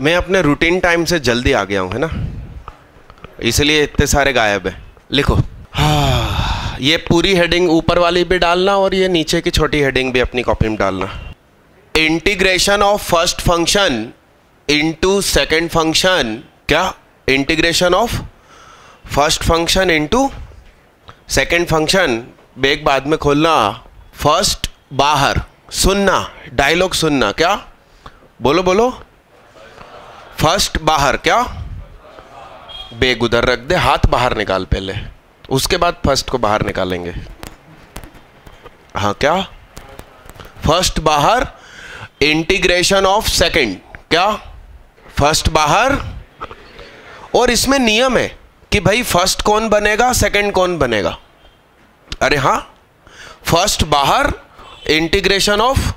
मैं अपने routine time से जल्दी आ गया हूँ, है ना, इसलिए इतने सारे गायब है। लिखो, हाँ, ये पूरी हेडिंग ऊपर वाली भी डालना और ये नीचे की छोटी हेडिंग भी अपनी कॉपी में डालना। Integration of first function into second function. क्या? Integration of first function into second function. Bag बाद में खोलना। फर्स्ट बाहर, सुनना, डायलॉग सुनना। क्या? बोलो बोलो। फर्स्ट बाहर। क्या? बेग उधर रख दे, हाथ बाहर निकाल पहले, उसके बाद फर्स्ट को बाहर निकालेंगे। हाँ, क्या? फर्स्ट बाहर, इंटीग्रेशन ऑफ सेकंड। क्या? फर्स्ट बाहर। और इसमें नियम है कि भाई फर्स्ट कौन बनेगा, सेकंड कौन बनेगा। अरे हाँ, फर्स्ट बाहर, integration of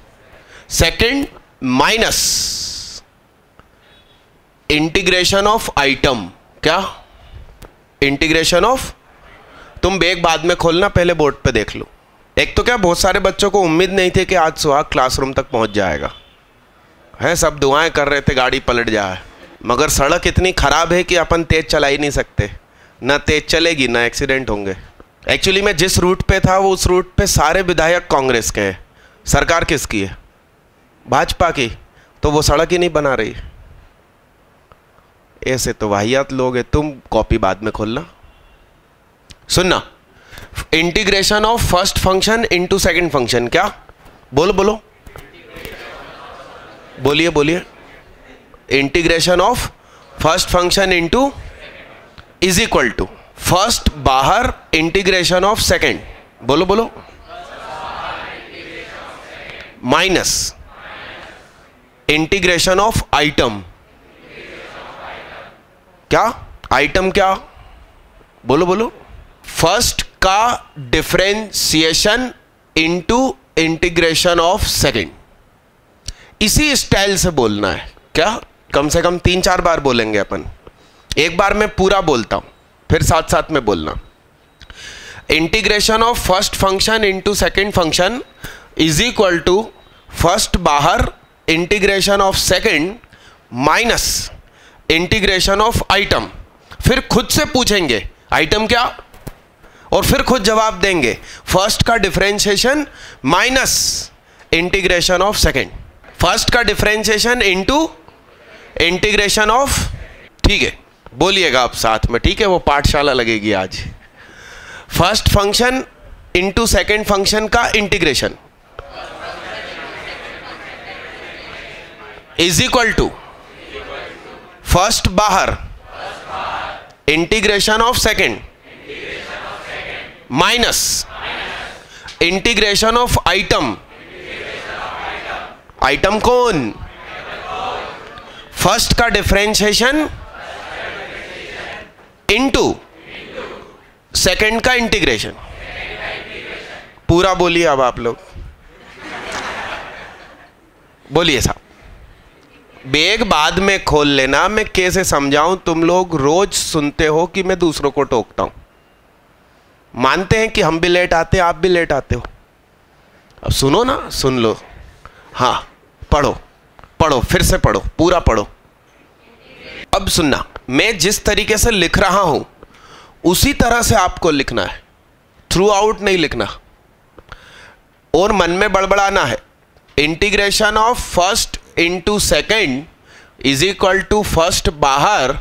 second minus integration of item. क्या? Integration of. तुम बेग बाद में खोलना, पहले बोर्ड पे देख लो। एक तो क्या, बहुत सारे बच्चों को उम्मीद नहीं थी कि आज सुहाग क्लासरूम तक पहुंच जाएगा, है, सब दुआएं कर रहे थे गाड़ी पलट जाए, मगर सड़क इतनी खराब है कि अपन तेज चला ही नहीं सकते, ना तेज चलेगी ना एक्सीडेंट होंगे। एक्चुअली मैं जिस रूट पे था वो उस रूट पे सारे विधायक कांग्रेस के हैं। सरकार किसकी है? भाजपा की। तो वो सड़क ही नहीं बना रही। ऐसे तो वाहियात लोग हैं। तुम कॉपी बाद में खोलना। सुनना, integration of first function into second function. क्या? बोलो बोलो, बोलिए बोलिए। Integration of first function into is equal to first बाहर, इंटीग्रेशन ऑफ सेकंड। बोलो बोलो। Minus integration of item. क्या? आइटम क्या? बोलो बोलो। फर्स्ट का differentiation into integration of second. इसी स्टाइल से बोलना है। क्या? कम से कम 3-4 बार बोलेंगे अपन। एक बार मैं पूरा बोलता हूं, फिर साथ साथ में बोलना। Integration of first function into second function is equal to first बाहर, integration of second minus integration of item. फिर खुद से पूछेंगे आइटम क्या, और फिर खुद जवाब देंगे फर्स्ट का differentiation minus integration of second. First का डिफरेंशिएशन इनटू इंटीग्रेशन ऑफ। ठीक है, बोलिएगा आप साथ में, ठीक है, वो पाठशाला लगेगी आज। First function into second function का integration is equal to first बाहर, integration of second minus integration of item. Item कौन? फर्स्ट का डिफरेंशिएशन इनटू सेकंड का इंटीग्रेशन। पूरा बोलिए अब आप लोग, बोलिए साहब। बेग बाद में खोल लेना, मैं कैसे समझाऊं? तुम लोग रोज सुनते हो कि मैं दूसरों को टोकता हूं, मानते हैं कि हम भी लेट आते हैं, आप भी लेट आते हो। अब सुनो ना, सुन लो। हाँ, पढ़ो पढ़ो, फिर से पढ़ो, पूरा पढ़ो। अब सुनना, मैं जिस तरीके से लिख रहा हूं उसी तरह से आपको लिखना है, थ्रू आउट नहीं लिखना और मन में बड़बड़ाना है। Integration of first into second is equal to first बाहर,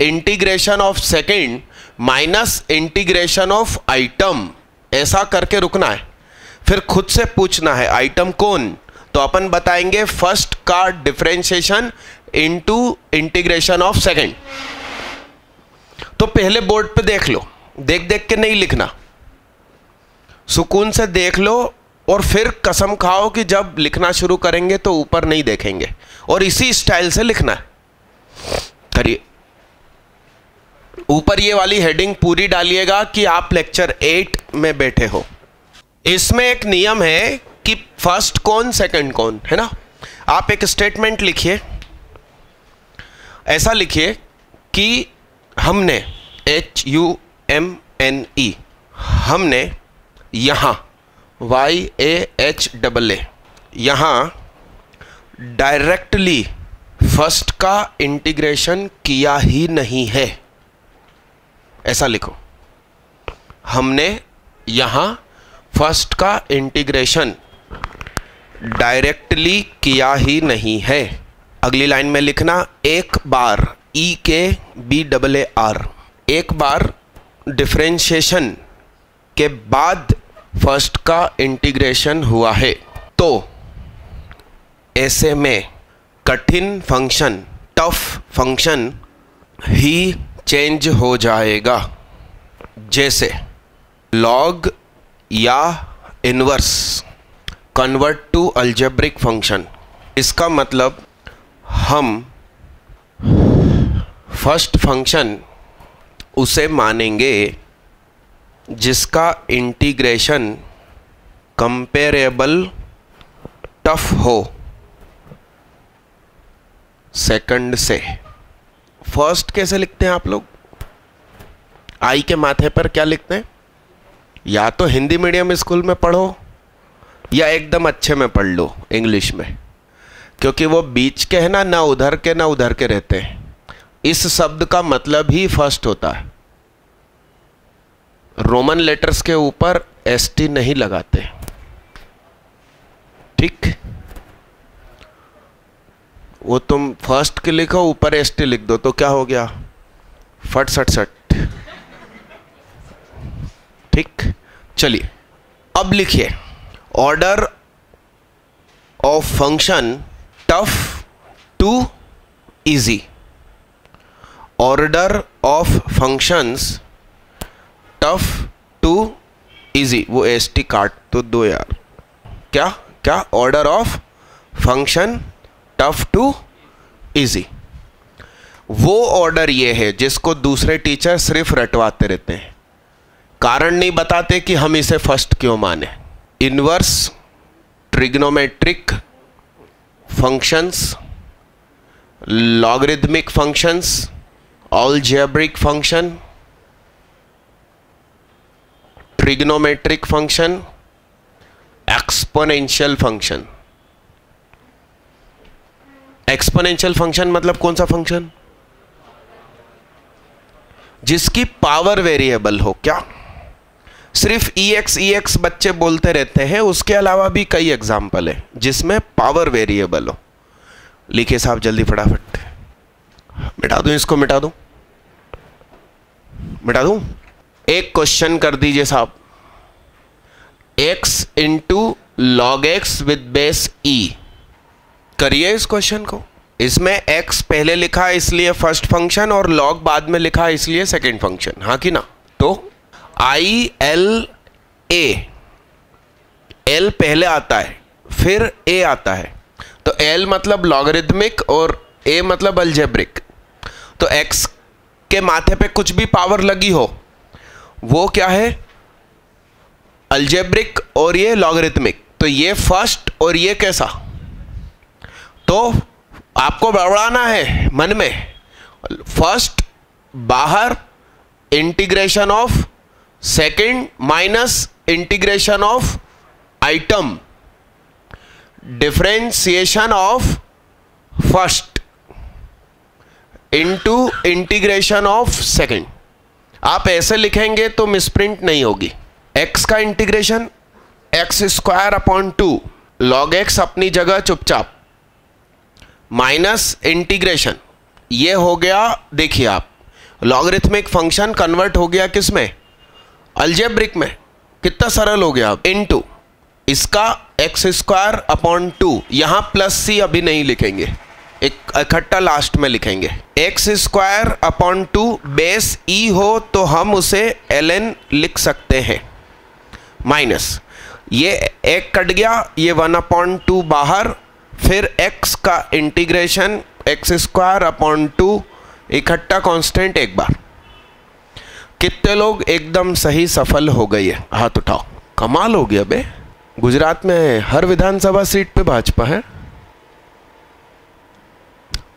integration of second minus integration of item. ऐसा करके रुकना है, फिर खुद से पूछना है आइटम कौन, तो अपन बताएंगे फर्स्ट का differentiation into integration of second. तो पहले बोर्ड पे देख लो, देख देख के नहीं लिखना, सुकून से देख लो और फिर कसम खाओ कि जब लिखना शुरू करेंगे तो ऊपर नहीं देखेंगे, और इसी स्टाइल से लिखना है। करिए, ऊपर ये वाली हेडिंग पूरी डालिएगा कि आप लेक्चर 8 में बैठे हो। इसमें एक नियम है कि फर्स्ट कौन सेकंड कौन, है ना। आप एक स्टेटमेंट लिखिए, ऐसा लिखिए कि हमने HUMNE, हमने यहाँ YAHAA यहाँ डायरेक्टली फर्स्ट का इंटीग्रेशन किया ही नहीं है, ऐसा लिखो। हमने यहां फर्स्ट का इंटीग्रेशन डायरेक्टली किया ही नहीं है। अगली लाइन में लिखना एक बार, EKBAR, एक बार डिफरेंशिएशन के बाद फर्स्ट का इंटीग्रेशन हुआ है तो ऐसे में कठिन फंक्शन, टफ फंक्शन ही चेंज हो जाएगा, जैसे लॉग या inverse convert to algebraic function. इसका मतलब हम फर्स्ट फंक्शन उसे मानेंगे जिसका इंटीग्रेशन कंपेरेबल टफ हो सेकंड से। फर्स्ट कैसे लिखते हैं आप लोग? आई के माथे पर क्या लिखते हैं? या तो हिंदी मीडियम स्कूल में पढ़ो या एकदम अच्छे में पढ़ लो इंग्लिश में, क्योंकि वो बीच के है ना उधर के ना उधर के रहते हैं। इस शब्द का मतलब ही फर्स्ट होता है। रोमन लेटर्स के ऊपर ST नहीं लगाते, ठीक? वो तुम फर्स्ट के लिखो ऊपर ST लिख दो तो क्या हो गया? फट सट सट, ठीक? चलिए अब लिखिए order of function tough to easy. Order of functions tough to easy, वो ST काट तो दो यार। क्या क्या? Order of function tough to easy. वो ऑर्डर ये है जिसको दूसरे टीचर सिर्फ रटवाते रहते हैं, कारण नहीं बताते कि हम इसे फर्स्ट क्यों माने। Inverse, trigonometric functions, logarithmic functions, algebraic function, trigonometric function, exponential function. Exponential function मतलब कौन सा फंक्शन? जिसकी पावर वेरिएबल हो। क्या सिर्फ EX बच्चे बोलते रहते हैं? उसके अलावा भी कई एग्जाम्पल है जिसमें पावर वेरिएबल हो। लिखिए साहब जल्दी फटाफट। मिटा दूं इसको? मिटा दूं? मिटा दूं? एक क्वेश्चन कर दीजिए साहब। x into log x with base E। करिए इस क्वेश्चन को। इसमें x पहले लिखा है इसलिए फर्स्ट फंक्शन और log बाद में लिखा है इसलिए सेकंड फंक्शन, हाँ कि ना? तो ILA, L पहले आता है फिर A आता है, तो L मतलब लॉगरिथमिक और A मतलब अलजेब्रिक। तो x के माथे पे कुछ भी पावर लगी हो वो क्या है? अलजेब्रिक और ये लॉगरिथमिक। तो ये फर्स्ट और ये कैसा? तो आपको बड़बड़ाना है मन में। फर्स्ट बाहर, integration of second minus integration of item, differentiation of first into integration of second. आप ऐसे लिखेंगे तो मिसप्रिंट नहीं होगी। x का इंटीग्रेशन x² लॉग x अपनी जगह चुपचाप, माइनस इंटीग्रेशन ये हो गया। देखिए आप, लॉगरिथमिक फंक्शन कन्वर्ट हो गया किस में? अलजेब्रिक में। कितना सरल हो गया। इनटू इसका x²/2, यहां +c अभी नहीं लिखेंगे, एक इकट्ठा लास्ट में लिखेंगे। x²/2 बेस E हो तो हम उसे ln लिख सकते हैं, माइनस ये एक कट गया, ये 1/2 बाहर, फिर x का इंटीग्रेशन x²/2 इकट्ठा कांस्टेंट एक बार। कितने लोग एकदम सही सफल हो गए? हाथ उठाओ। कमाल हो गया बे। गुजरात में हर विधानसभा सीट पे भाजपा है।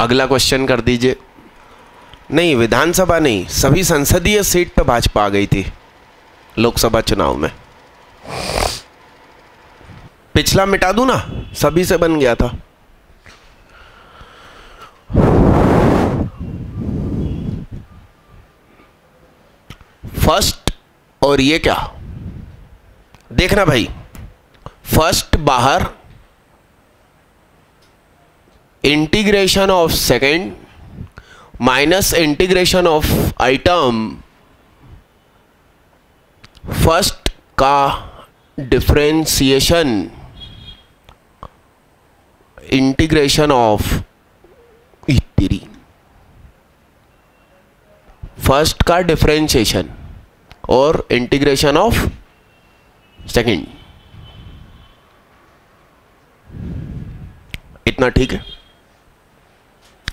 अगला क्वेश्चन कर दीजिए। नहीं, विधानसभा नहीं, सभी संसदीय सीट पे भाजपा आ गई थी लोकसभा चुनाव में। पिछला मिटा दूं ना, सभी से बन गया था। फर्स्ट और ये क्या, देखना भाई, फर्स्ट बाहर, integration of second minus integration of item, first का डिफरेंशिएशन इंटीग्रेशन ऑफ इतरी, फर्स्ट का डिफरेंशिएशन और इंटीग्रेशन ऑफ सेकेंड। इतना ठीक है?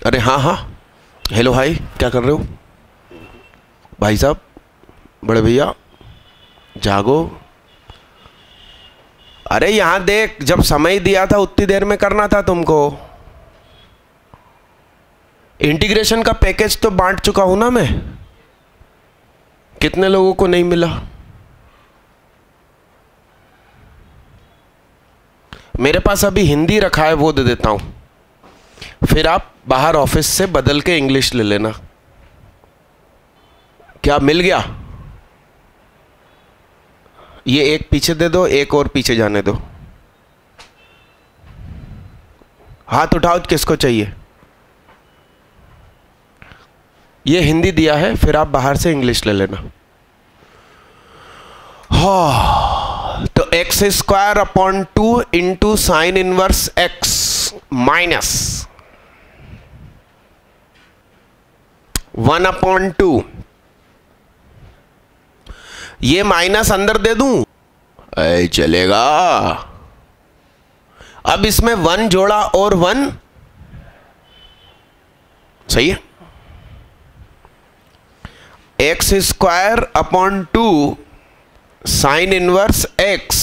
अरे हाँ हाँ, हेलो हाय, क्या कर रहे हो भाई साहब, बड़े भैया जागो। अरे यहां देख, जब समय दिया था उतनी देर में करना था तुमको। इंटीग्रेशन का पैकेज तो बांट चुका हूं ना मैं, कितने लोगों को नहीं मिला? मेरे पास अभी हिंदी रखा है, वो दे देता हूं, फिर आप बाहर ऑफिस से बदल के इंग्लिश ले लेना। क्या मिल गया? ये एक पीछे दे दो, एक और पीछे जाने दो। हाथ उठाओ, किसको चाहिए? ये हिंदी दिया है, फिर आप बाहर से इंग्लिश ले लेना। हाँ, तो x square upon 2 into sine inverse x minus 1/2, ये माइनस अंदर दे दूं? चलेगा। अब इसमें 1 जोड़ा और 1, सही है। X square upon 2 sine inverse x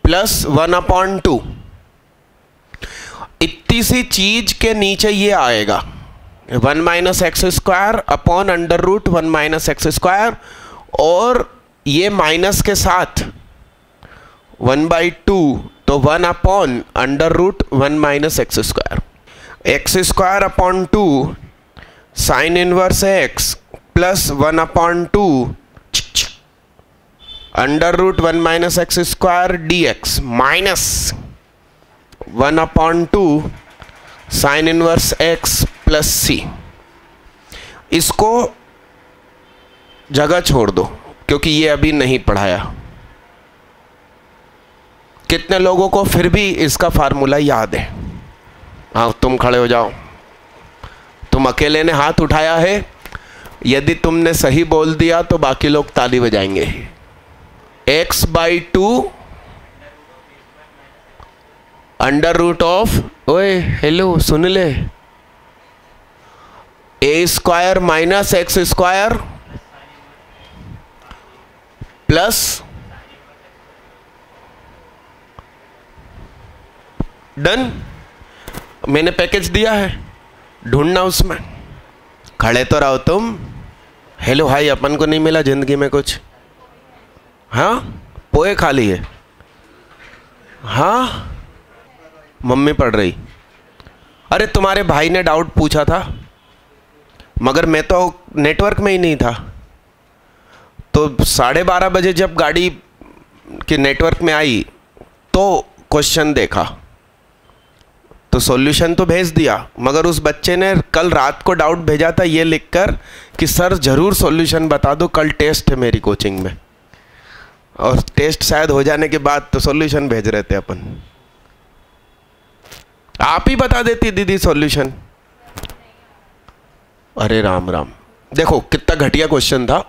plus 1/2, इतनी सी चीज के नीचे ये आएगा 1 minus x square upon under root 1 minus x square, और ये माइनस के साथ 1/2, तो 1 upon under root 1 minus x square. X square upon 2 sine inverse x plus 1/2 under root 1 minus x square d x minus 1/2 sine inverse x plus सी। इसको जगह छोड़ दो क्योंकि ये अभी नहीं पढ़ाया। कितने लोगों को फिर भी इसका फार्मूला याद है? हाँ, तुम खड़े हो जाओ। तुम अकेले ने हाथ उठाया है, यदि तुमने सही बोल दिया तो बाकी लोग ताली बजाएंगे। x/2 अंडर रूट ऑफ, ओए हेलो सुन ले, a square minus x square plus done. मैंने पैकेज दिया है, ढूंढना उसमें। खड़े तो रहो तुम। हेलो हाय, अपन को नहीं मिला जिंदगी में कुछ? हाँ, पोए खा लिए? हाँ, मम्मी पढ़ रही। अरे तुम्हारे भाई ने डाउट पूछा था, मगर मैं तो नेटवर्क में ही नहीं था। तो 12:30 बजे जब गाड़ी के नेटवर्क में आई तो क्वेश्चन देखा, तो सॉल्यूशन तो भेज दिया, मगर उस बच्चे ने कल रात को डाउट भेजा था ये लिखकर कि सर ज़रूर सॉल्यूशन बता दो, कल टेस्ट है मेरी कोचिंग में। और टेस्ट शायद हो जाने के बाद तो सॉल्यूशन भेज रहे थे अपन। आप ही बता देती दीदी सॉल्यूशन। अरे राम राम, देखो कितना घटिया क्वेश्चन था,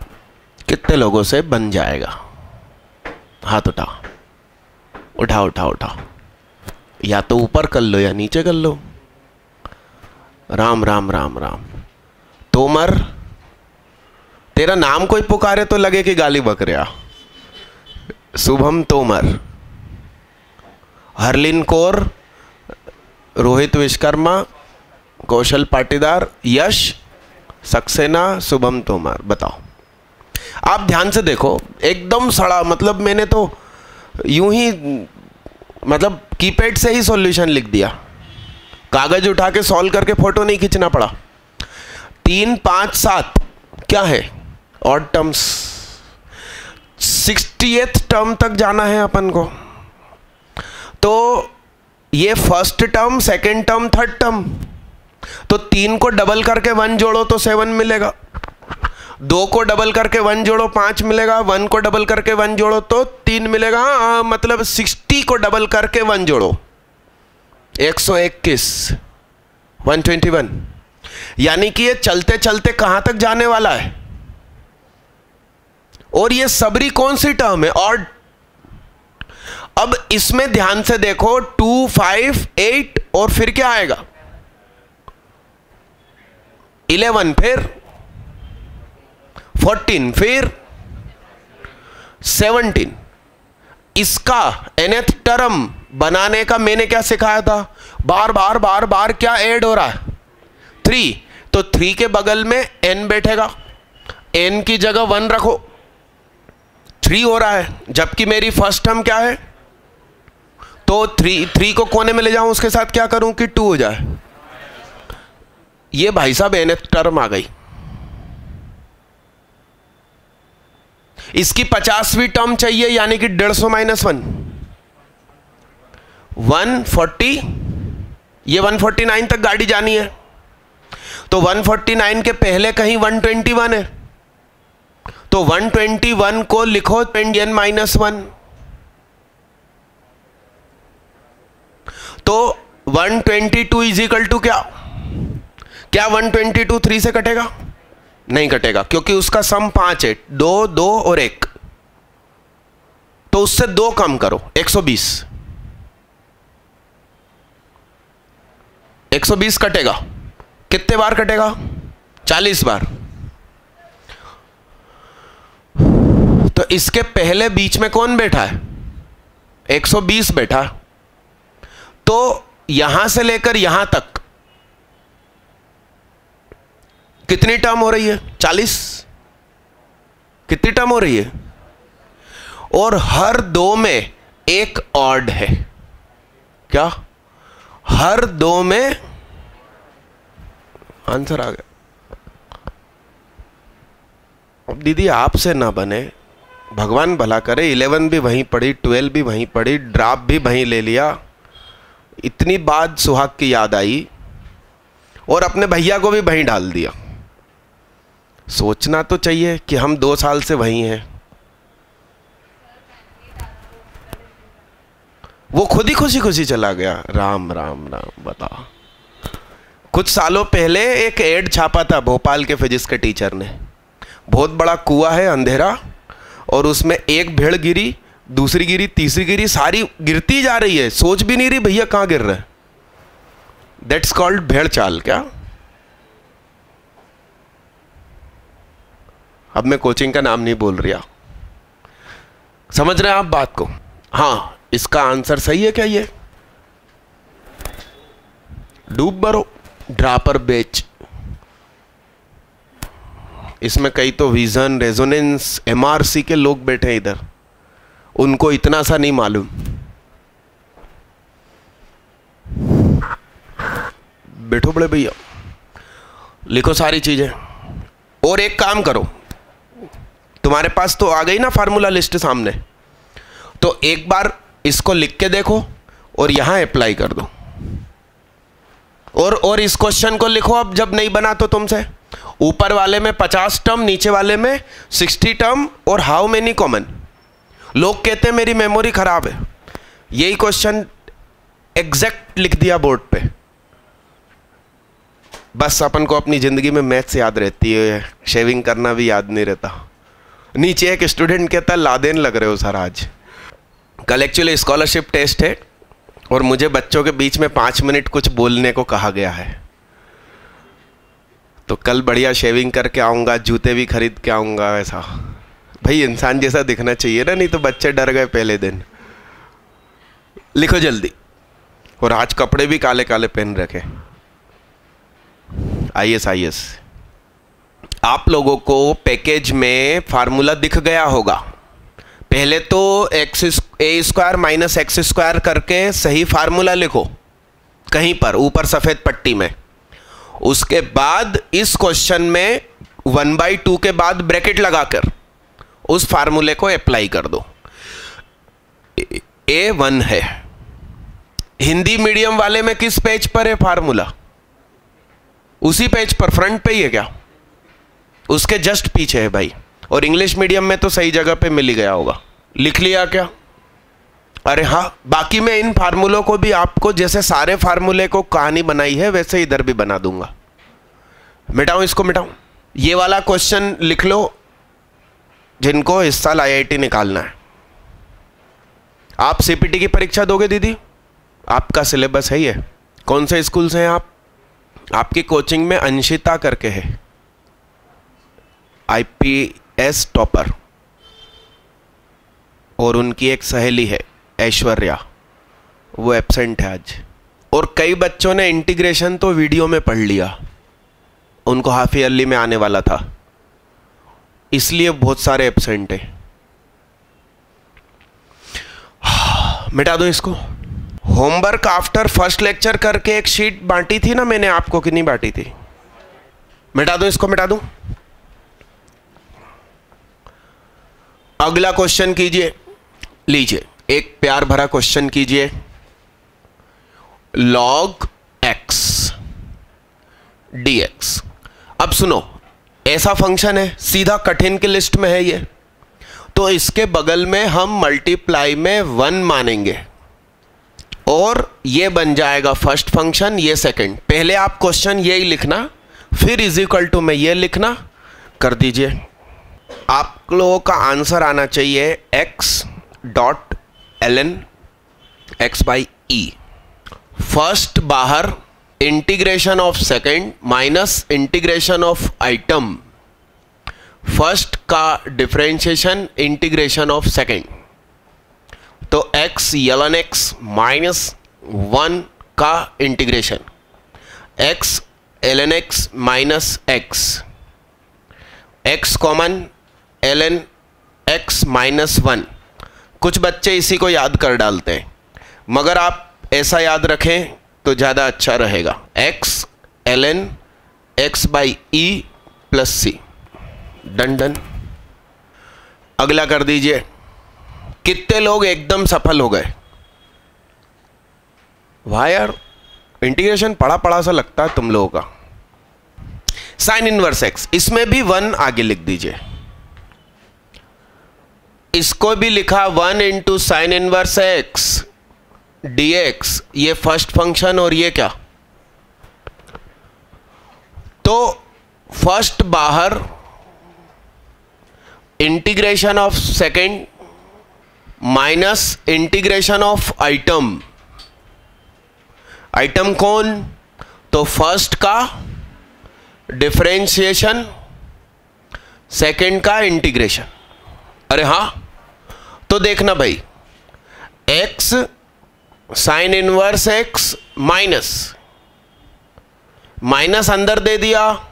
कितने लोगों से बन जाएगा? हाथ उठाओ, उठाओ उठाओ उठाओ, या तो ऊपर कर लो या नीचे कर लो। राम राम राम राम। तोमर, तेरा नाम कोई पुकारे तो लगे कि गाली बक रहा। शुभम तोमर, हरलिन कौर, रोहित विश्वकर्मा, कौशल पाटीदार, यश सक्सेना, शुभम तोमर। बताओ, आप ध्यान से देखो, एकदम सड़ा, मतलब मैंने तो यूं ही मतलब कीपैड से ही सॉल्यूशन लिख दिया, कागज उठा के सॉल्व करके फोटो नहीं खींचना पड़ा। 3 5 7 क्या है? Odd terms. 60th टर्म तक जाना है अपन को। तो ये first term, second term, third term, तो 3 को डबल करके 1 जोड़ो तो 7 मिलेगा, 2 को डबल करके 1 जोड़ो 5 मिलेगा, 1 को डबल करके 1 जोड़ो तो 3 मिलेगा। मतलब 60 को डबल करके 1 जोड़ो 121, 121, यानी कि ये चलते चलते कहां तक जाने वाला है। और ये सबरी कौन सी टर्म है? और अब इसमें ध्यान से देखो, 2, 5, 8 और फिर क्या आएगा? 11, फिर 14, फिर 17। इसका nth टर्म बनाने का मैंने क्या सिखाया था? बार बार बार बार क्या ऐड हो रहा है? 3। तो 3 के बगल में n बैठेगा, n की जगह 1 रखो, 3 हो रहा है, जबकि मेरी फर्स्ट टर्म क्या है? तो 3 को कोने में ले जाऊं, उसके साथ क्या करूं कि 2 हो जाए। ये भाई साहब nth टर्म आ गई। इसकी 50वीं टर्म चाहिए, यानी कि 150 माइनस 1, 140। ये 149 तक गाड़ी जानी है, तो 149 के पहले कहीं 121 है, तो 121 को लिखो n माइनस 1। तो 122 इज इक्वल टू क्या? क्या 122 3 से कटेगा? नहीं कटेगा, क्योंकि उसका सम 5 है, 2, 2 और 1, तो उससे 2 कम करो, 120। 120 कटेगा, कितने बार कटेगा? 40 बार। तो इसके पहले बीच में कौन बैठा है? 120 बैठा। तो यहां से लेकर यहां तक कितनी टर्म हो रही है? 40। कितनी टर्म हो रही है? और हर 2 में एक ऑड है। क्या? हर 2 में आंसर आ गया। अब दीदी आपसे ना बने, भगवान भला करे, 11 भी वहीं पड़ी, 12 भी वहीं पड़ी, ड्रॉप भी वहीं ले लिया, इतनी बात सुहाग की याद आई और अपने भैया को भी वहीं डाल दिया। सोचना तो चाहिए कि हम 2 साल से वहीं हैं। वो खुद ही खुशी खुशी चला गया। राम राम राम। बता, कुछ सालों पहले एक एड छापा था भोपाल के फिजिक्स के टीचर ने। बहुत बड़ा कुआं है अंधेरा, और उसमें एक भेड़ गिरी, दूसरी गिरी, तीसरी गिरी, सारी गिरती जा रही है, सोच भी नहीं रही भैया कहां गिर रहा है। दैट्स कॉल्ड भेड़ चाल। क्या? अब मैं कोचिंग का नाम नहीं बोल रहा, समझ रहे हैं आप बात को? हाँ, इसका आंसर सही है क्या? ये डूब भरो ड्रापर बेच। इसमें कई तो विजन, रेजोनेंस, एमआरसी के लोग बैठे हैं इधर, उनको इतना सा नहीं मालूम। बैठो बड़े भैया, लिखो सारी चीजें। और एक काम करो, तुम्हारे पास तो आ गई ना फार्मूला लिस्ट सामने, तो एक बार इसको लिख के देखो और यहां अप्लाई कर दो। और इस क्वेश्चन को लिखो। अब जब नहीं बना तो तुमसे ऊपर वाले में 50 टर्म, नीचे वाले में 60 टर्म और हाउ मेनी कॉमन। लोग कहते हैं मेरी मेमोरी खराब है, यही क्वेश्चन एग्जैक्ट लिख दिया बोर्ड पे। बस अपन को अपनी जिंदगी में मैथ्स याद रहती है, शेविंग करना भी याद नहीं रहता। नीचे एक स्टूडेंट कहता है लादेन लग रहे हो सर आज। कल एक्चुअली स्कॉलरशिप टेस्ट है और मुझे बच्चों के बीच में 5 मिनट कुछ बोलने को कहा गया है, तो कल बढ़िया शेविंग करके आऊँगा, जूते भी खरीद के आऊँगा। ऐसा भाई इंसान जैसा दिखना चाहिए ना, नहीं तो बच्चे डर गए पहले दिन। लिखो जल्दी। और आज कपड़े भी काले काले पहन रखे। IAS आप लोगों को पैकेज में फार्मूला दिख गया होगा। पहले तो a² माइनस x² करके सही फार्मूला लिखो कहीं पर ऊपर सफेद पट्टी में। उसके बाद इस क्वेश्चन में 1/2 के बाद ब्रैकेट लगाकर उस फार्मूले को अप्लाई कर दो। A1 है। हिंदी मीडियम वाले में किस पेज पर है फार्मूला? उसी पेज पर, फ्रंट पे ही है क्या? उसके जस्ट पीछे है भाई। और इंग्लिश मीडियम में तो सही जगह पे मिल ही गया होगा। लिख लिया क्या? अरे हाँ, बाकी मैं इन फार्मूलों को भी आपको जैसे सारे फार्मूले को कहानी बनाई है वैसे इधर भी बना दूंगा। मिटाऊं इसको, मिटाऊं? ये वाला क्वेश्चन लिख लो जिनको इस साल IIT निकालना है। आप CPT की परीक्षा दोगे दीदी? आपका सिलेबस है ये। कौन से स्कूल से हैं आप? आपकी कोचिंग में अंशिता करके है, IPS टॉपर, और उनकी एक सहेली है ऐश्वर्या, वो एब्सेंट है आज। और कई बच्चों ने इंटीग्रेशन तो वीडियो में पढ़ लिया, उनको हाफ ईयरली में आने वाला था, इसलिए बहुत सारे एब्सेंट है। मिटा दो इसको। होमवर्क आफ्टर फर्स्ट लेक्चर करके एक शीट बांटी थी ना मैंने आपको, कि नहीं बांटी थी? मिटा दो इसको, मिटा दूं? अगला क्वेश्चन कीजिए, लीजिए एक प्यार भरा क्वेश्चन कीजिए। log x dx। अब सुनो, ऐसा फंक्शन है, सीधा कठिन की लिस्ट में है ये, तो इसके बगल में हम मल्टीप्लाई में 1 मानेंगे और ये बन जाएगा फर्स्ट फंक्शन, ये सेकंड। पहले आप क्वेश्चन यही लिखना, फिर इज इक्वल टू में ये लिखना, कर दीजिए। आप लोगों का आंसर आना चाहिए x dot ln x by e. First बाहर, integration of second minus integration of item, first का डिफरेंशिएशन इंटीग्रेशन ऑफ सेकंड, तो x ln x माइनस 1 का integration, x ln x minus x common ln x minus 1। कुछ बच्चे इसी को याद कर डालते हैं, मगर आप ऐसा याद रखें तो ज़्यादा अच्छा रहेगा। x ln x by e plus c. Done done. अगला कर दीजिए। कितने लोग एकदम सफल हो गए? वाह यार, इंटीग्रेशन पढ़ा पढ़ा सा लगता है तुम लोगों का। साइन इनवर्स x, इसमें भी 1 आगे लिख दीजिए। इसको भी लिखा 1 into sine inverse x dx, ये फर्स्ट फंक्शन और ये क्या, तो फर्स्ट बाहर, integration of second minus integration of item. Item कौन? तो फर्स्ट का डिफरेंशिएशन, सेकंड का इंटीग्रेशन। अरे हाँ, तो देखना भाई, x sine inverse x minus, minus अंदर दे दिया,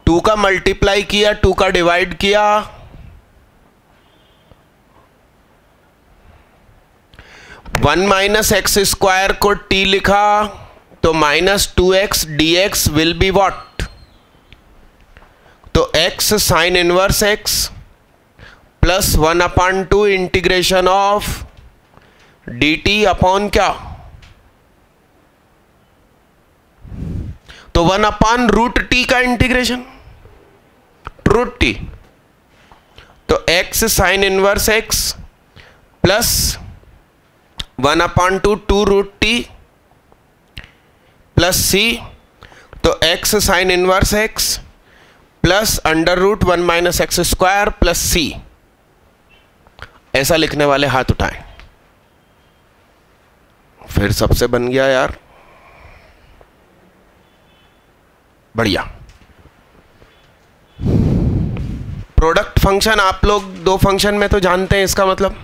2 का मल्टीप्लाई किया, 2 का डिवाइड किया, वन माइनस एक्स स्क्वायर को t लिखा, तो minus 2x dx will be what, तो x sine inverse x plus 1/2 integration of dt upon क्या, तो 1/√t का इंटीग्रेशन, √t, तो x sine inverse x plus 1/2 2√t plus c, तो x sine inverse x plus √1 minus x square plus c। ऐसा लिखने वाले हाथ उठाएं। फिर सबसे बन गया यार, बढ़िया। प्रोडक्ट फंक्शन आप लोग 2 फंक्शन में तो जानते हैं, इसका मतलब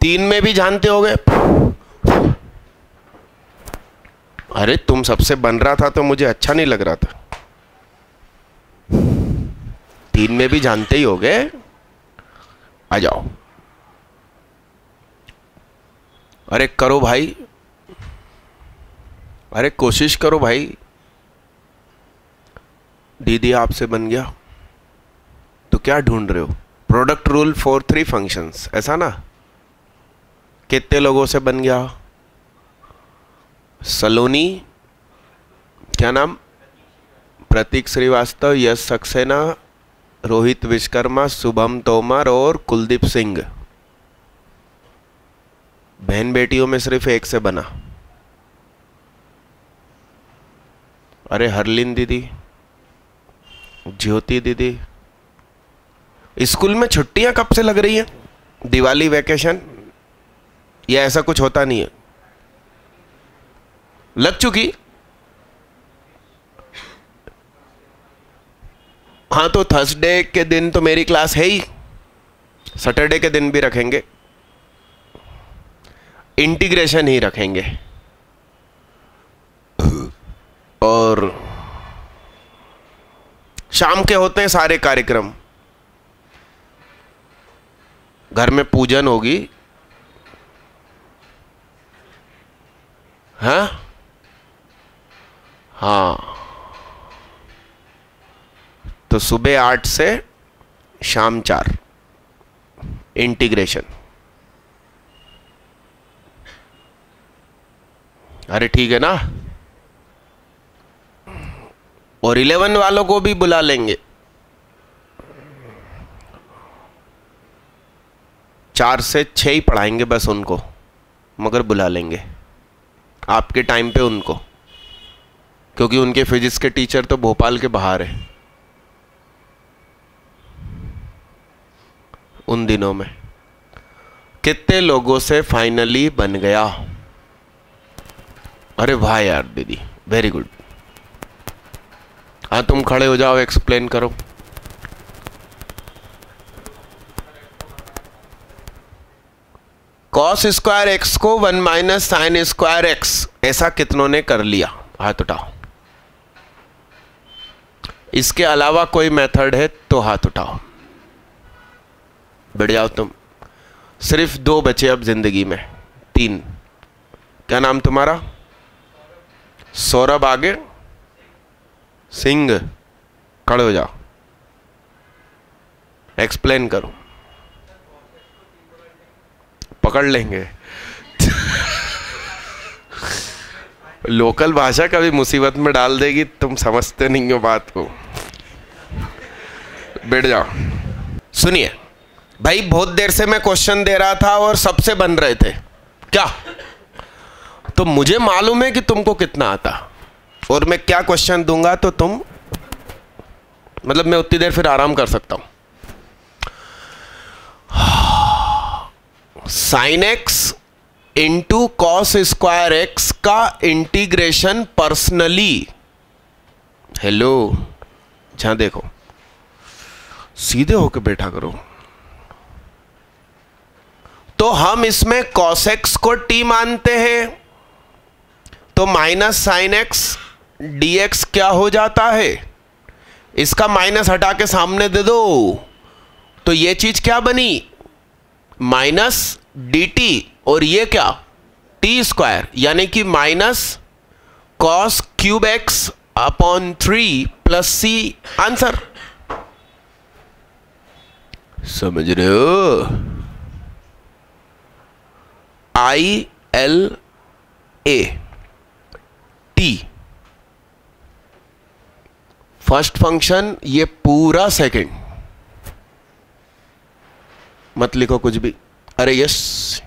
3 में भी जानते होंगे। अरे तुम सबसे बन रहा था तो मुझे अच्छा नहीं लग रहा था। 3 में भी जानते ही होगे, आ जाओ। अरे करो भाई, अरे कोशिश करो भाई। दीदी आपसे बन गया। क्या ढूंढ रहे हो? प्रोडक्ट रूल फॉर 3 फंक्शंस, ऐसा ना? कितने लोगों से बन गया? सलोनी, क्या नाम? प्रतीक श्रीवास्तव, यश सक्सेना, रोहित विश्वकर्मा, शुभम तोमर और कुलदीप सिंह। बहन बेटियों में सिर्फ एक से बना। अरे हरलिन दीदी, ज्योति दीदी, स्कूल में छुट्टियां कब से लग रही हैं? दिवाली वेकेशन या ऐसा कुछ होता नहीं है? लग चुकी? हाँ, तो थर्सडे के दिन तो मेरी क्लास है ही, सैटरडे के दिन भी रखेंगे, इंटीग्रेशन ही रखेंगे। और शाम के होते हैं सारे कार्यक्रम। घर में पूजन होगी, हाँ हाँ, तो सुबह 8 से शाम 4 इंटीग्रेशन। अरे ठीक है ना? और 11 वालों को भी बुला लेंगे, 4 से 6 ही पढ़ाएंगे बस उनको, मगर बुला लेंगे आपके टाइम पे उनको, क्योंकि उनके फिजिक्स के टीचर तो भोपाल के बाहर है उन दिनों में। कितने लोगों से फाइनली बन गया? अरे वाह यार दीदी, वेरी गुड। हाँ, तुम खड़े हो जाओ, एक्सप्लेन करो। कॉस स्क्वायर एक्स को 1 माइनस साइन स्क्वायर एक्स, ऐसा कितनों ने कर लिया? हाथ उठाओ। इसके अलावा कोई मेथड है तो हाथ उठाओ। बढ़ जाओ तुम। सिर्फ 2 बचे अब जिंदगी में, 3। क्या नाम तुम्हारा? सौरभ, आगे सिंह। खड़े हो जाओ, एक्सप्लेन करो। पकड़ लेंगे। लोकल भाषा कभी मुसीबत में डाल देगी, तुम समझते नहीं हो बात को। बैठ जाओ। सुनिए भाई, बहुत देर से मैं क्वेश्चन दे रहा था और सबसे बन रहे थे क्या? तो मुझे मालूम है कि तुमको कितना आता, और मैं क्या क्वेश्चन दूंगा तो तुम, मतलब मैं उतनी देर फिर आराम कर सकता हूं। Sine x into cos square x का इंटीग्रेशन पर्सनली। हेलो, जहां देखो, सीधे होकर बैठा करो। तो हम इसमें कॉस एक्स को टी मानते हैं, तो minus sine x D x क्या हो जाता है? इसका माइनस हटा के सामने दे दो, तो ये चीज क्या बनी? माइनस डी टी, और ये क्या? टी स्क्वायर, यानी कि minus cos cube x upon 3 plus c. Answer समझ रहे हो? I L A T first function, ये पूरा सेकंड। मत लिखो कुछ भी। अरे यस,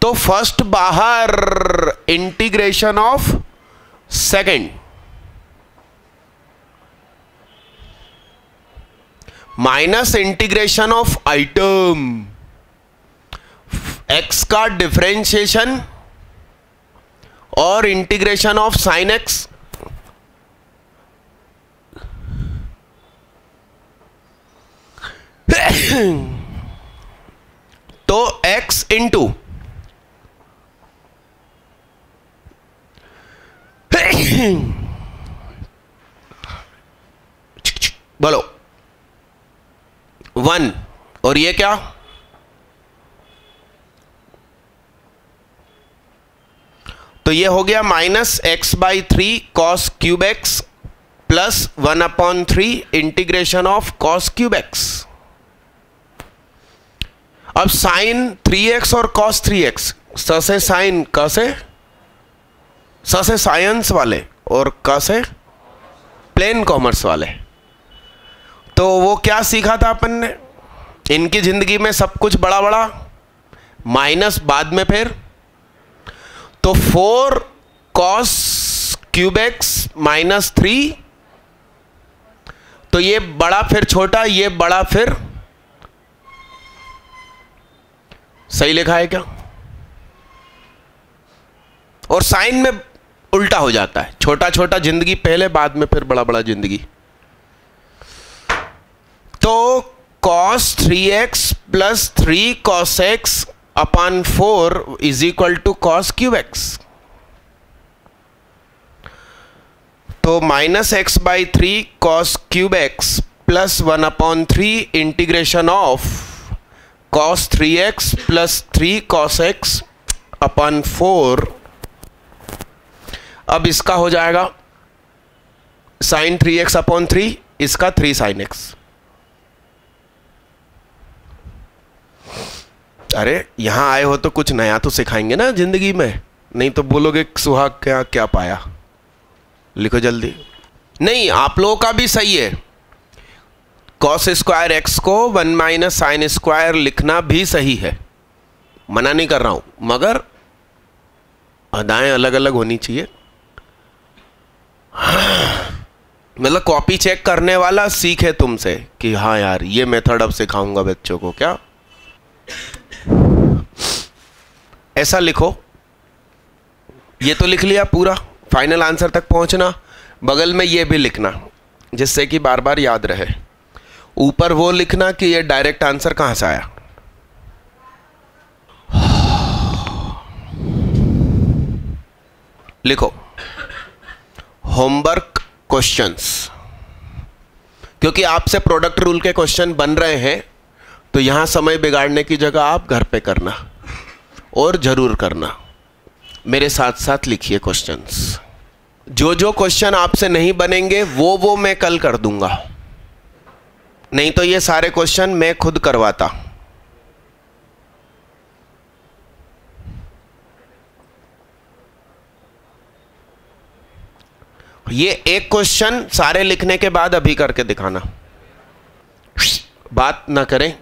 तो फर्स्ट बाहर, integration of second, minus integration of item, x का डिफरेंशिएशन और इंटीग्रेशन ऑफ साइन एक्स। तो x इंटू बोलो 1, और ये क्या? तो ये हो गया minus x by 3 cos cube x plus 1/3 integration of cos cube x. अब साइन 3x और कॉस 3x, स से साइन, क से, स से साइंस वाले और क से प्लेन कॉमर्स वाले। तो वो क्या सीखा था अपन ने, इनकी जिंदगी में सब कुछ बड़ा बड़ा, माइनस बाद में फिर, तो 4 कॉस क्यूब एक्स माइनस 3, तो ये बड़ा फिर छोटा, ये बड़ा फिर, सही लिखा है क्या? और साइन में उल्टा हो जाता है, छोटा छोटा जिंदगी पहले, बाद में फिर बड़ा बड़ा जिंदगी। तो cos 3x plus 3 cos x upon 4 is equal to cos cube x। तो minus x by 3 cos cube x plus 1/3 integration of cos 3x plus 3 cos x upon 4। अब इसका हो जाएगा साइन 3x अपॉन 3, इसका 3 साइन x। अरे यहां आए हो तो कुछ नया तो सिखाएंगे ना जिंदगी में, नहीं तो बोलोगे सुहाग क्या क्या पाया। लिखो जल्दी। नहीं, आप लोगों का भी सही है, कॉस स्क्वायर एक्स को 1 माइनस साइन स्क्वायर लिखना भी सही है, मना नहीं कर रहा हूं, मगर अदाएं अलग अलग होनी चाहिए। मतलब कॉपी चेक करने वाला सीखे तुमसे कि हाँ यार ये मेथड अब सिखाऊंगा बच्चों को। क्या ऐसा लिखो, ये तो लिख लिया पूरा, फाइनल आंसर तक पहुंचना, बगल में ये भी लिखना जिससे कि बार बार याद रहे। ऊपर वो लिखना कि ये डायरेक्ट आंसर कहां से आया। लिखो होमवर्क क्वेश्चंस, क्योंकि आपसे प्रोडक्ट रूल के क्वेश्चन बन रहे हैं, तो यहां समय बिगाड़ने की जगह आप घर पे करना, और जरूर करना। मेरे साथ साथ लिखिए क्वेश्चंस। जो जो क्वेश्चन आपसे नहीं बनेंगे वो मैं कल कर दूंगा, नहीं तो ये सारे क्वेश्चन मैं खुद करवाता। ये एक क्वेश्चन सारे लिखने के बाद अभी करके दिखाना, बात ना करें।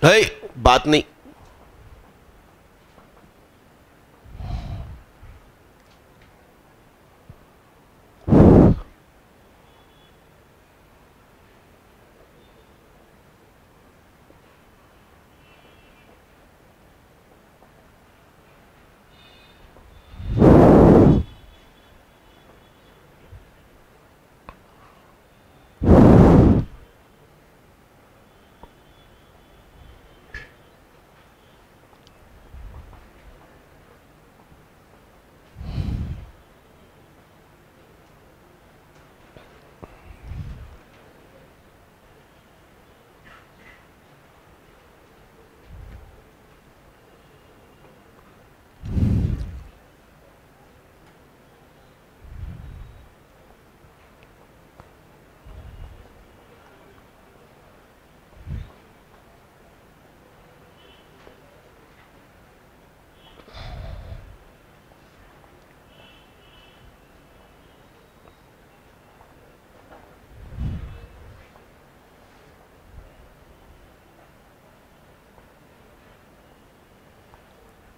है बात नहीं।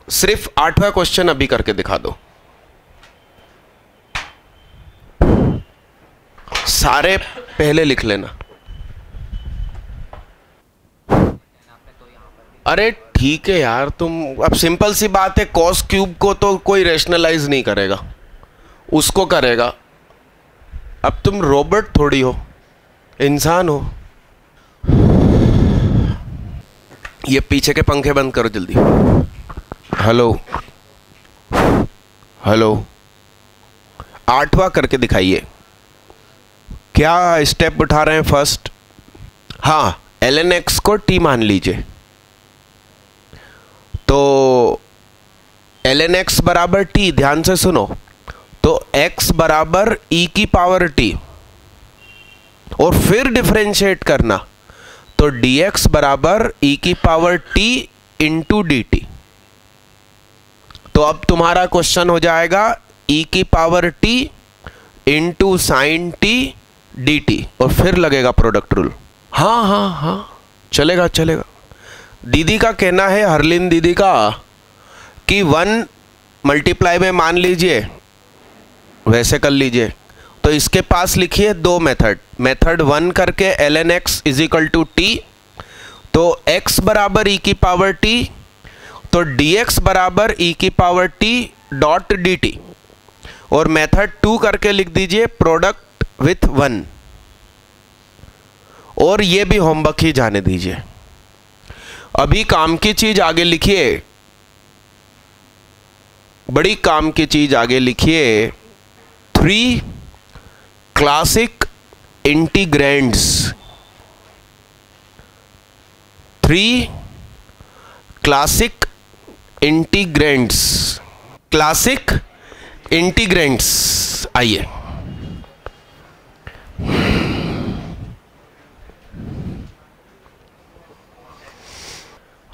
सिर्फ 8वां क्वेश्चन अभी करके दिखा दो, सारे पहले लिख लेना। अरे ठीक है यार, तुम अब सिंपल सी बात है, कॉस क्यूब को तो कोई रैशनलाइज नहीं करेगा, उसको करेगा। अब तुम रोबोट थोड़ी हो। इंसान हो। ये पीछे के पंखे बंद करो जल्दी। हेलो हेलो, 8वां करके दिखाइए। क्या स्टेप उठा रहे हैं फर्स्ट? हाँ, ln x को t मान लीजिए। तो ln x बराबर t, ध्यान से सुनो, तो x बराबर e की पावर t, और फिर डिफरेंशिएट करना, तो dx बराबर e की पावर t इंटू dt। तो अब तुम्हारा क्वेश्चन हो जाएगा e की power t into sine t dt, और फिर लगेगा प्रोडक्ट रूल। हाँ हाँ हाँ, चलेगा चलेगा। दीदी का कहना है, हरलिन दीदी का, कि 1 मल्टीप्लाई में मान लीजिए, वैसे कर लीजिए। तो इसके पास लिखिए 2 मेथड, मेथड 1 करके ln x is equal to t, तो x बराबर e की पावर t, तो dx बराबर e की पावर t डॉट dt, और मेथड 2 करके लिख दीजिए प्रोडक्ट विथ 1, और ये भी होमवर्क ही जाने दीजिए। अभी काम की चीज आगे लिखिए, बड़ी काम की चीज आगे लिखिए। 3 क्लासिक इंटीग्रेंड्स, 3 क्लासिक इंटीग्रेंड्स, क्लासिक इंटीग्रेंड्स। आइए,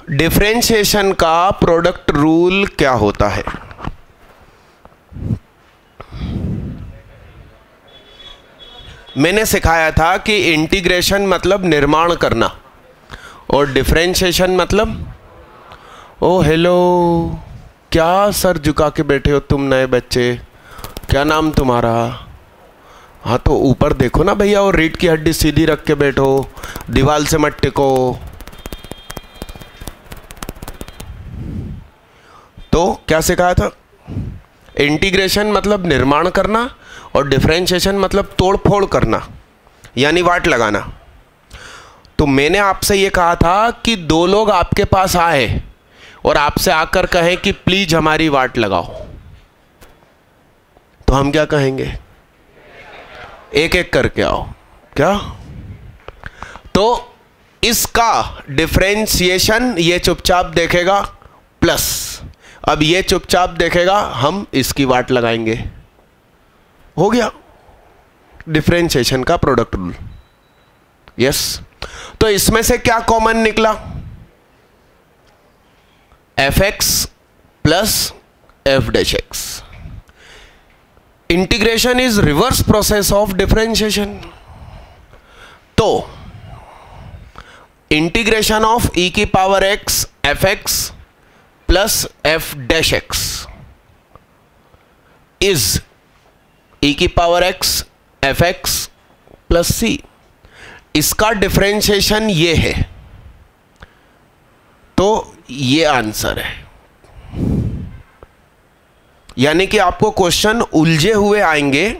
डिफरेंशिएशन का प्रोडक्ट रूल क्या होता है? मैंने सिखाया था कि इंटीग्रेशन मतलब निर्माण करना, और डिफरेंशिएशन मतलब, ओ हेलो, क्या सर झुका के बैठे हो तुम नए बच्चे, क्या नाम तुम्हारा? हाँ तो ऊपर देखो ना भैया, और रीढ़ की हड्डी सीधी रख के बैठो, दीवार से मत टिको। तो क्या सिखाया था? इंटीग्रेशन मतलब निर्माण करना, और डिफरेंशिएशन मतलब तोड़ फोड़ करना, यानी वाट लगाना। तो मैंने आपसे ये कहा था कि 2 लोग आपके पास आए और आपसे आकर कहें कि प्लीज हमारी वाट लगाओ, तो हम क्या कहेंगे? एक एक करके आओ। क्या? तो इसका डिफरेंशिएशन ये चुपचाप देखेगा प्लस, अब ये चुपचाप देखेगा, हम इसकी वाट लगाएंगे। हो गया डिफरेंशिएशन का प्रोडक्ट रूल। यस, तो इसमें से क्या कॉमन निकला? fx plus f dash x। Integration is reverse process of differentiation. तो इंटीग्रेशन ऑफ e की power x fx plus f dash x is e की power x fx plus c। इसका differentiation ये है, तो ये आंसर है। यानी कि आपको क्वेश्चन उलझे हुए आएंगे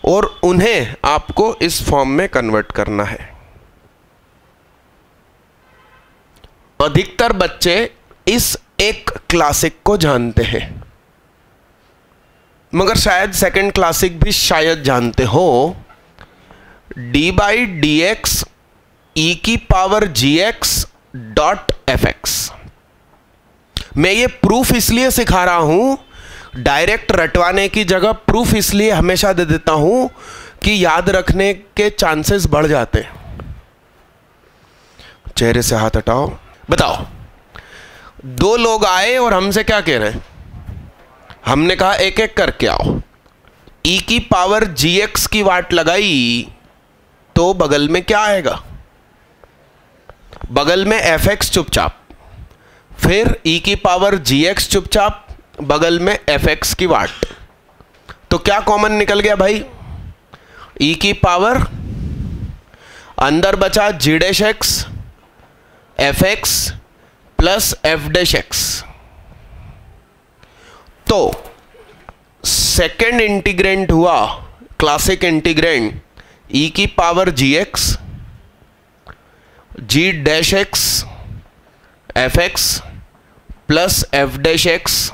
और उन्हें आपको इस फॉर्म में कन्वर्ट करना है। अधिकतर बच्चे इस एक क्लासिक को जानते हैं, मगर शायद सेकंड क्लासिक भी शायद जानते हो। डी बाई डी एक्स ई की power g x dot F x. मैं ये प्रूफ इसलिए सिखा रहा हूं, डायरेक्ट रटवाने की जगह प्रूफ इसलिए हमेशा दे देता हूं कि याद रखने के चांसेस बढ़ जाते हैं। चेहरे से हाथ हटाओ, बताओ। 2 लोग आए और हमसे क्या कह रहे हैं? हमने कहा एक एक करके आओ। ई की पावर जी एक्स की वाट लगाई तो बगल में क्या आएगा? बगल में एफ एक्स चुपचाप, फिर ई की पावर जी एक्स चुपचाप, बगल में एफ एक्स की वाट। तो क्या कॉमन निकल गया भाई? ई की पावर, अंदर बचा g dash x f x plus f dash x. तो सेकेंड इंटीग्रेंट हुआ क्लासिक इंटीग्रेंट ई की power g x g dash x f x plus f dash x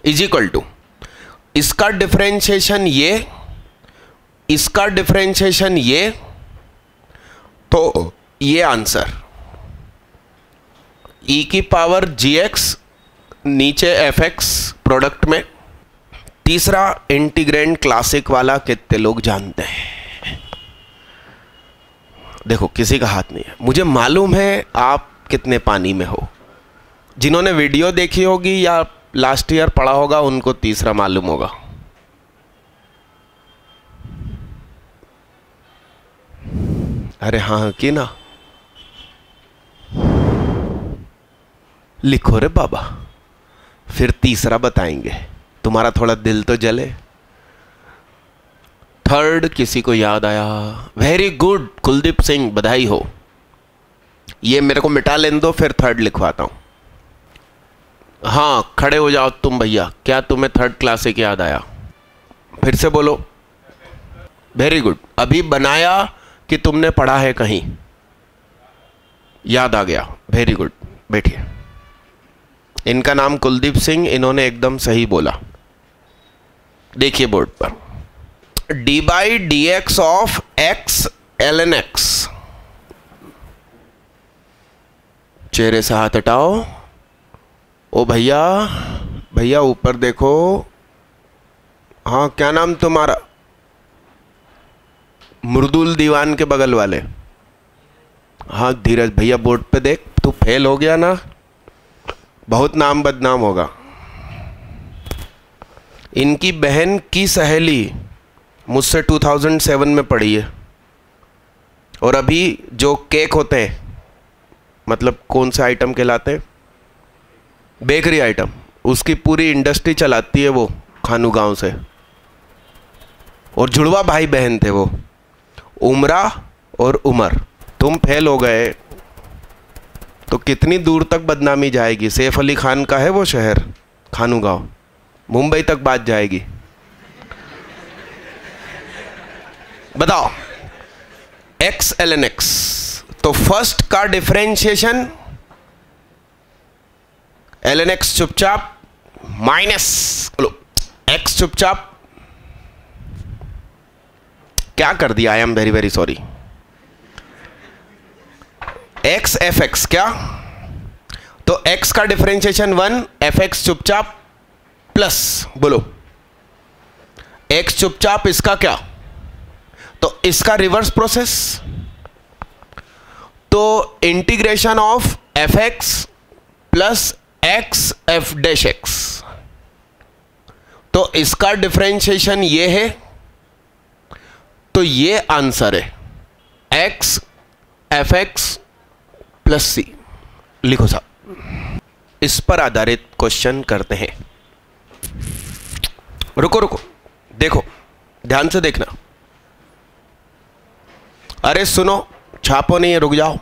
is equal to, इसका डिफरेंशिएशन ये, इसका differentiation ये, तो ये answer e की पावर जी एक्स नीचे एफ एक्स प्रोडक्ट में। तीसरा इंटीग्रेंड क्लासिक वाला कितने लोग जानते हैं? देखो किसी का हाथ नहीं है, मुझे मालूम है आप कितने पानी में हो। जिन्होंने वीडियो देखी होगी या लास्ट ईयर पढ़ा होगा उनको तीसरा मालूम होगा। अरे हाँ कि ना, लिखो रे बाबा, फिर तीसरा बताएंगे, तुम्हारा थोड़ा दिल तो जले। थर्ड किसी को याद आया? वेरी गुड कुलदीप सिंह, बधाई हो। ये मेरे को मिटा लेने दो, फिर थर्ड लिखवाता हूं। हाँ खड़े हो जाओ तुम भैया, क्या तुम्हें थर्ड क्लासिक याद आया? फिर से बोलो। वेरी गुड, अभी बनाया कि तुमने पढ़ा है कहीं? याद आ गया, वेरी गुड। बैठिए। इनका नाम कुलदीप सिंह, इन्होंने एकदम सही बोला। देखिए बोर्ड पर, d by d x of x l n x. चेहरे से हाथ हटाओ। ओ भैया, भैया ऊपर देखो। हाँ क्या नाम तुम्हारा? मुर्दुल दीवान के बगल वाले। हाँ धीरज भैया, बोर्ड पे देख। तू फेल हो गया ना, बहुत नाम बदनाम होगा। इनकी बहन की सहेली मुझसे 2007 में पढ़ी है, और अभी जो केक होते हैं, मतलब कौन से आइटम कहलाते हैं, बेकरी आइटम, उसकी पूरी इंडस्ट्री चलाती है वो खानू गांव से। और जुड़वा भाई बहन थे वो, उमरा और उमर। तुम फेल हो गए तो कितनी दूर तक बदनामी जाएगी? सैफ अली खान का है वो शहर खानू गांव, मुंबई तक बात जाएगी। बताओ एक्स एल एन एक्स, तो फर्स्ट का डिफरेंशिएशन एल एन एक्स चुपचाप माइनस, बोलो एक्स चुपचाप क्या कर दिया? I am very very sorry. X f x क्या? तो एक्स का डिफरेंशिएशन 1, एफ एक्स चुपचाप प्लस, बोलो एक्स चुपचाप, इसका क्या? तो इसका रिवर्स प्रोसेस, तो integration of F x plus x F dash x. तो इसका डिफरेंशिएशन ये है, तो ये आंसर है एक्स एफ एक्स प्लस सी। लिखो साहब, इस पर आधारित क्वेश्चन करते हैं। रुको रुको, देखो ध्यान से देखना। अरे सुनो, छापो नहीं है, रुक जाओ।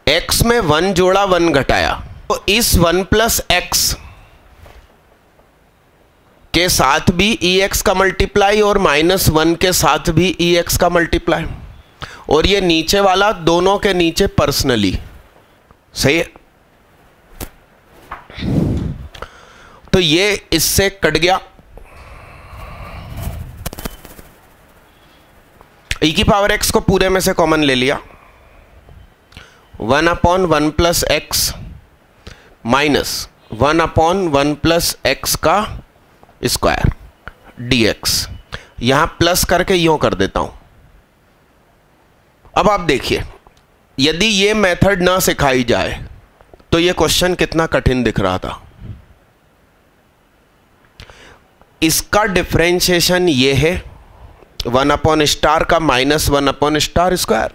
x में 1 जोड़ा 1 घटाया, तो इस 1 प्लस एक्स के साथ भी ex का मल्टीप्लाई और -1 के साथ भी ex का मल्टीप्लाई, और ये नीचे वाला दोनों के नीचे पर्सनली, सही है? तो ये इससे कट गया। e की पावर x को पूरे में से कॉमन ले लिया, 1/1 plus x minus 1/1 plus x का स्क्वायर dx। यहां प्लस करके यूं कर देता हूं। अब आप देखिए, यदि ये मेथड ना सिखाई जाए तो ये क्वेश्चन कितना कठिन दिख रहा था। इसका डिफरेंशिएशन ये है 1/* का -1/*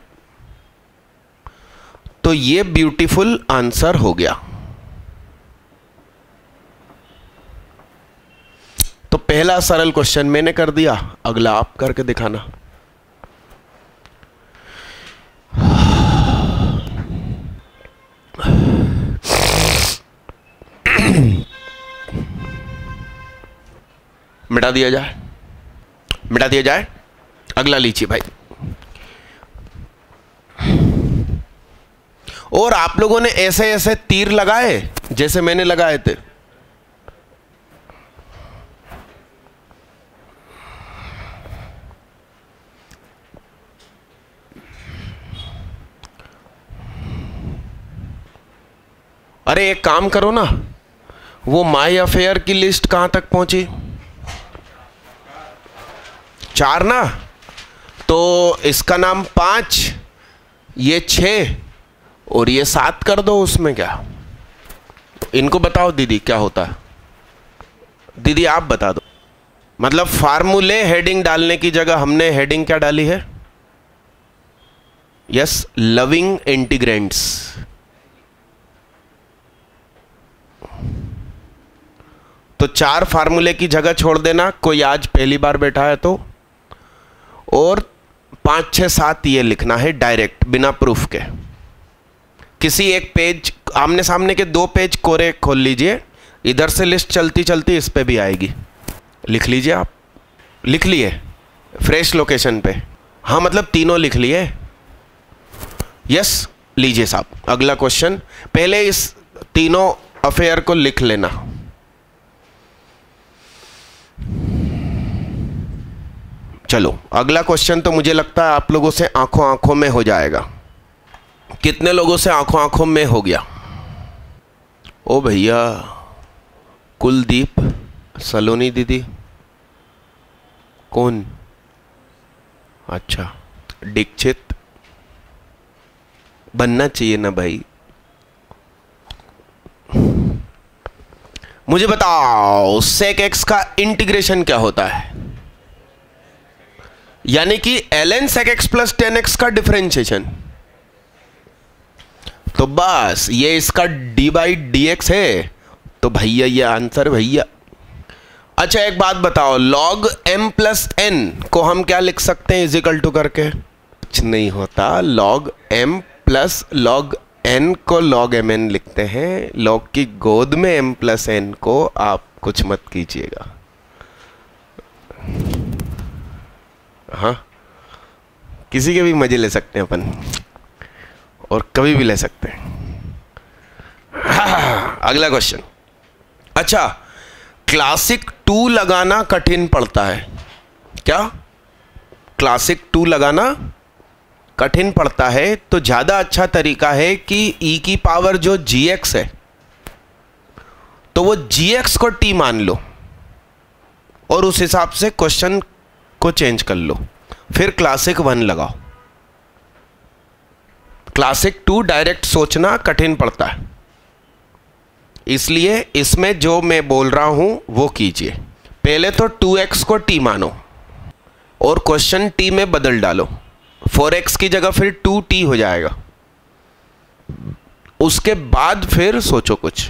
तो ये ब्यूटीफुल आंसर हो गया। तो पहला सरल क्वेश्चन मैंने कर दिया, अगला आप करके दिखाना। मिटा दिया जाए, मिटा दिया जाए। अगला लीजिए भाई। और आप लोगों ने ऐसे ऐसे तीर लगाए जैसे मैंने लगाए थे। अरे एक काम करो ना, वो माय अफेयर की लिस्ट कहां तक पहुंची? 4 ना, तो इसका नाम 5, ये 6 और ये 7 कर दो। उसमें क्या, इनको बताओ दीदी क्या होता है। दीदी आप बता दो। मतलब फार्मूले हेडिंग डालने की जगह हमने हेडिंग क्या डाली है? Yes, loving integrands. तो 4 फार्मूले की जगह छोड़ देना, कोई आज पहली बार बैठा है तो, और 5, 6, 7 ये लिखना है डायरेक्ट बिना प्रूफ के। किसी एक पेज, आमने सामने के 2 पेज कोरे खोल लीजिए, इधर से लिस्ट चलती चलती इस पे भी आएगी। लिख लीजिए आप। लिख लिए फ्रेश लोकेशन पे? हाँ मतलब तीनों लिख लिए। यस, लीजिए साहब अगला क्वेश्चन। पहले इस तीनों अफेयर को लिख लेना। चलो अगला क्वेश्चन तो मुझे लगता है आप लोगों से आंखों आंखों में हो जाएगा। कितने लोगों से आंखों आंखों में हो गया? ओ भैया, कुलदीप, सलोनी दीदी, कौन? अच्छा, दीक्षित बनना चाहिए ना भाई। मुझे बताओ sec x का इंटीग्रेशन क्या होता है? यानी कि ln sec x plus 10x का डिफरेंशिएशन। तो बस ये इसका d बाई डी एक्स है। तो भैया ये आंसर भैया। अच्छा एक बात बताओ, log m प्लस n को हम क्या लिख सकते हैं इजिकल टू करके? कुछ नहीं होता, log m plus log n को log mn लिखते हैं। log की गोद में m प्लस n को आप कुछ मत कीजिएगा। हाँ, किसी के भी मजे ले सकते हैं अपन, और कभी भी ले सकते हैं। अगला क्वेश्चन। अच्छा, क्लासिक 2 लगाना कठिन पड़ता है क्या? क्लासिक 2 लगाना कठिन पड़ता है तो ज़्यादा अच्छा तरीका है कि e की पावर जो gx है, तो वो gx को t मान लो और उस हिसाब से क्वेश्चन को चेंज कर लो, फिर क्लासिक 1 लगाओ। क्लासिक 2 डायरेक्ट सोचना कठिन पड़ता है, इसलिए इसमें जो मैं बोल रहा हूं वो कीजिए। पहले तो 2x को t मानो और क्वेश्चन t में बदल डालो। 4x की जगह फिर 2t हो जाएगा। उसके बाद फिर सोचो कुछ।